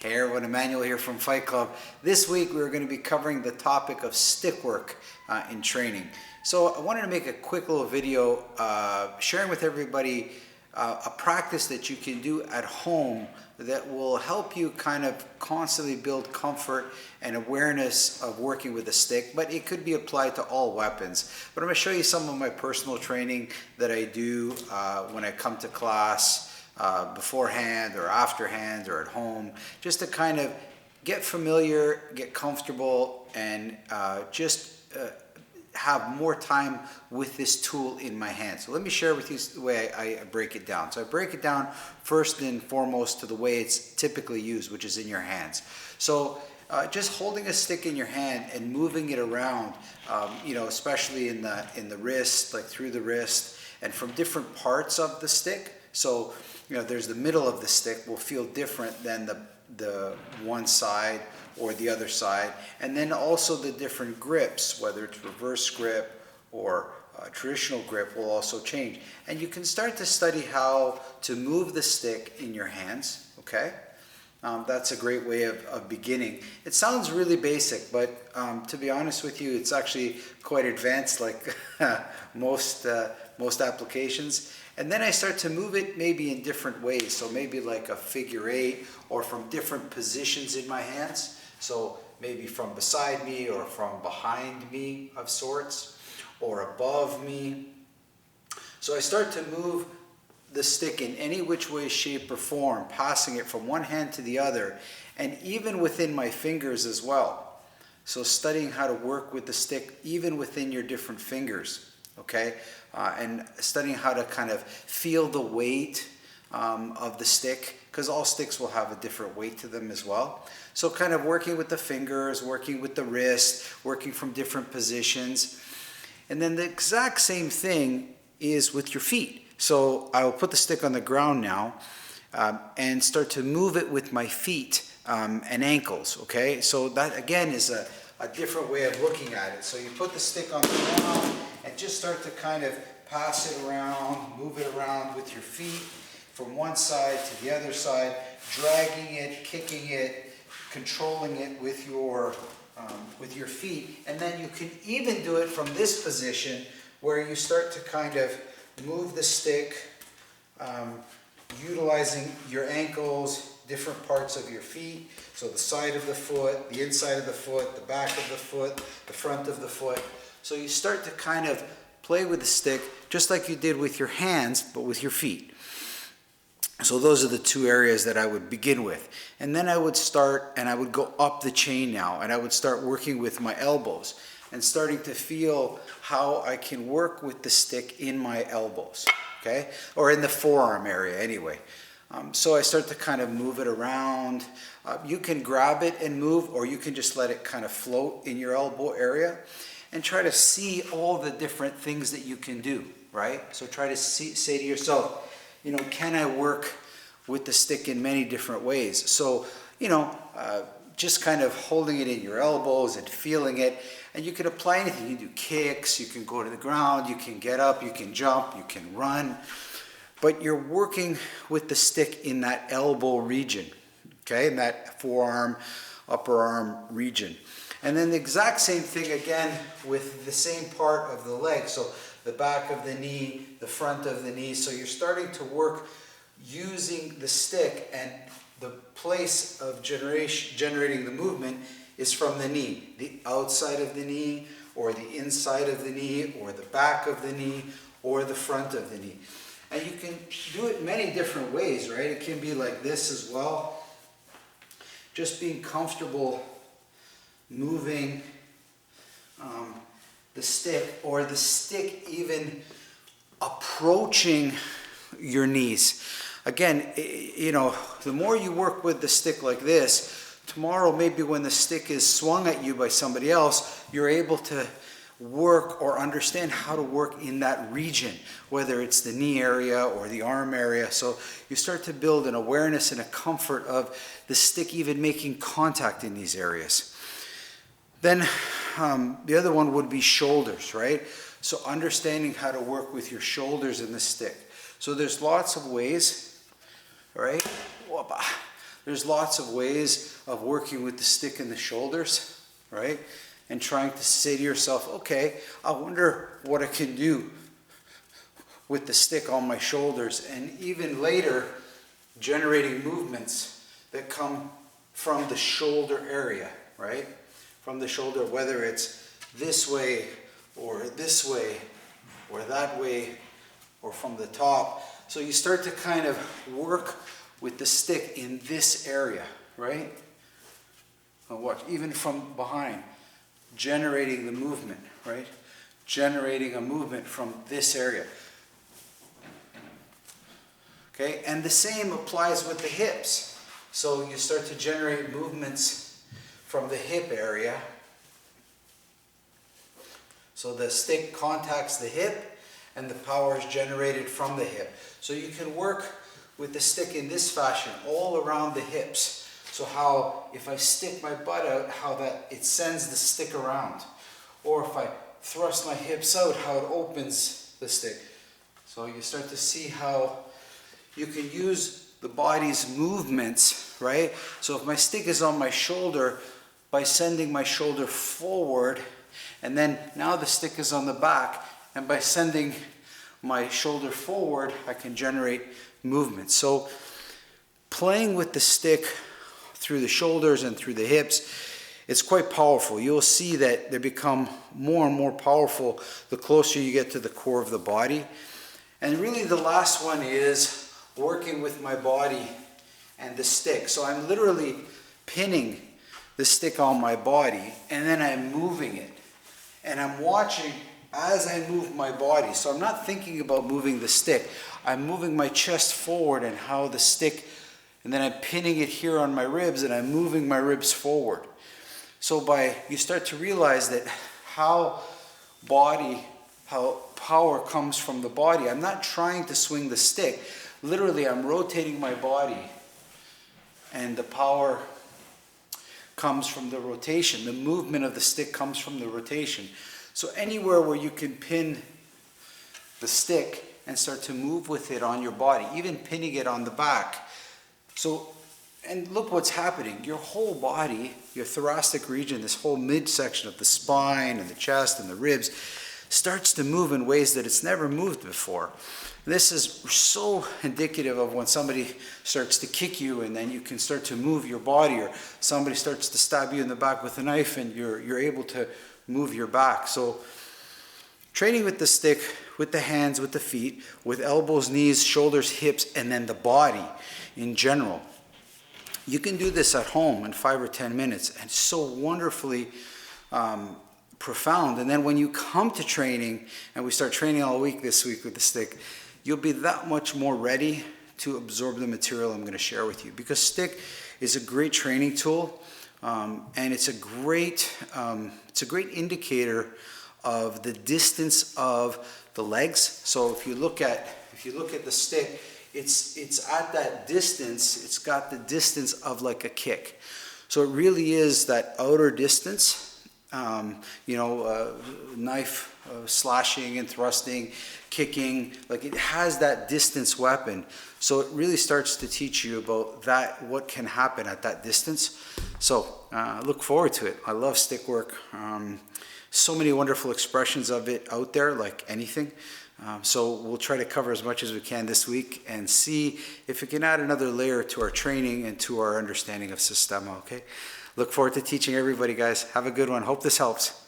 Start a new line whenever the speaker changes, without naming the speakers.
Hey everyone, Emmanuel here from Fight Club. This week we're going to be covering the topic of stick work in training. So I wanted to make a quick little video sharing with everybody a practice that you can do at home that will help you kind of constantly build comfort and awareness of working with a stick, but it could be applied to all weapons. But I'm going to show you some of my personal training that I do when I come to class, beforehand or afterhand or at home, just to kind of get familiar, get comfortable, and have more time with this tool in my hand. So let me share with you the way I break it down. So I break it down first and foremost to the way it's typically used, which is in your hands. So just holding a stick in your hand and moving it around, especially in the wrist, like through the wrist, and from different parts of the stick. So there's the middle of the stick will feel different than the one side or the other side, and then also the different grips, whether it's reverse grip or traditional grip, will also change. And you can start to study how to move the stick in your hands, okay? That's a great way of beginning. It sounds really basic, but to be honest with you, it's actually quite advanced, like most applications. And then I start to move it maybe in different ways. So maybe like a figure 8 or from different positions in my hands. So maybe from beside me or from behind me of sorts or above me. So I start to move the stick in any which way, shape, or form, passing it from one hand to the other, and even within my fingers as well. So studying how to work with the stick even within your different fingers, okay? And studying how to kind of feel the weight of the stick, because all sticks will have a different weight to them as well. So kind of working with the fingers, working with the wrist, working from different positions. And then the exact same thing is with your feet. So I will put the stick on the ground now and start to move it with my feet and ankles, okay? So that again is a different way of looking at it. So you put the stick on the ground and just start to kind of pass it around, move it around with your feet from one side to the other side, dragging it, kicking it, controlling it with your feet. And then you can even do it from this position where you start to kind of move the stick, utilizing your ankles, different parts of your feet. So the side of the foot, the inside of the foot, the back of the foot, the front of the foot. So you start to kind of play with the stick just like you did with your hands, but with your feet. So those are the two areas that I would begin with. And then I would start and I would go up the chain now, and I would start working with my elbows and starting to feel how I can work with the stick in my elbows, okay? Or in the forearm area anyway. So I start to kind of move it around. You can grab it and move, or you can just let it kind of float in your elbow area and try to see all the different things that you can do, right? So try to say to yourself, can I work with the stick in many different ways? So, just kind of holding it in your elbows and feeling it. And you can apply anything. You can do kicks, you can go to the ground, you can get up, you can jump, you can run. But you're working with the stick in that elbow region, okay? In that forearm, upper arm region. And then the exact same thing again with the same part of the leg. So the back of the knee, the front of the knee. So you're starting to work using the stick, and the place of generating the movement is from the knee. The outside of the knee, or the inside of the knee, or the back of the knee, or the front of the knee. And you can do it many different ways, right? It can be like this as well. Just being comfortable moving the stick, or the stick even approaching your knees. Again, the more you work with the stick like this, tomorrow maybe when the stick is swung at you by somebody else, you're able to work or understand how to work in that region, whether it's the knee area or the arm area. So you start to build an awareness and a comfort of the stick even making contact in these areas. Then the other one would be shoulders, right? So understanding how to work with your shoulders in the stick. So there's lots of ways, right? There's lots of ways of working with the stick in the shoulders, right? And trying to say to yourself, okay, I wonder what I can do with the stick on my shoulders, and even later generating movements that come from the shoulder area, right? From the shoulder, whether it's this way or that way or from the top. So you start to kind of work with the stick in this area, right? And watch, even from behind, generating the movement, right? Generating a movement from this area. Okay, and the same applies with the hips. So you start to generate movements from the hip area. So the stick contacts the hip and the power is generated from the hip. So you can work with the stick in this fashion all around the hips. So how, if I stick my butt out, how that it sends the stick around. Or if I thrust my hips out, how it opens the stick. So you start to see how you can use the body's movements, right? So if my stick is on my shoulder, by sending my shoulder forward, and then now the stick is on the back, and by sending my shoulder forward, I can generate movement. So playing with the stick through the shoulders and through the hips, it's quite powerful. You'll see that they become more and more powerful the closer you get to the core of the body. And really the last one is working with my body and the stick. So I'm literally pinning the stick on my body, and then I'm moving it. And I'm watching as I move my body. So I'm not thinking about moving the stick. I'm moving my chest forward and how the stick, and then I'm pinning it here on my ribs, and I'm moving my ribs forward. So you start to realize that how power comes from the body. I'm not trying to swing the stick. Literally, I'm rotating my body, and the power comes from the rotation. The movement of the stick comes from the rotation. So anywhere where you can pin the stick and start to move with it on your body, even pinning it on the back. So, and look what's happening. Your whole body, your thoracic region, this whole midsection of the spine and the chest and the ribs starts to move in ways that it's never moved before. This is so indicative of when somebody starts to kick you, and then you can start to move your body, or somebody starts to stab you in the back with a knife and you're able to move your back. So training with the stick, with the hands, with the feet, with elbows, knees, shoulders, hips, and then the body in general. You can do this at home in 5 or 10 minutes, and it's so wonderfully profound. And then when you come to training, and we start training all week this week with the stick, you'll be that much more ready to absorb the material I'm going to share with you. Because stick is a great training tool, and it's a great indicator of the distance of the legs. So if you look at the stick, it's at that distance. It's got the distance of like a kick. So it really is that outer distance. Knife slashing and thrusting, kicking, like it has that distance weapon. So it really starts to teach you about that, what can happen at that distance. So look forward to it. I love stick work. So many wonderful expressions of it out there, like anything. So we'll try to cover as much as we can this week and see if we can add another layer to our training and to our understanding of Systema, okay? Look forward to teaching everybody, guys. Have a good one. Hope this helps.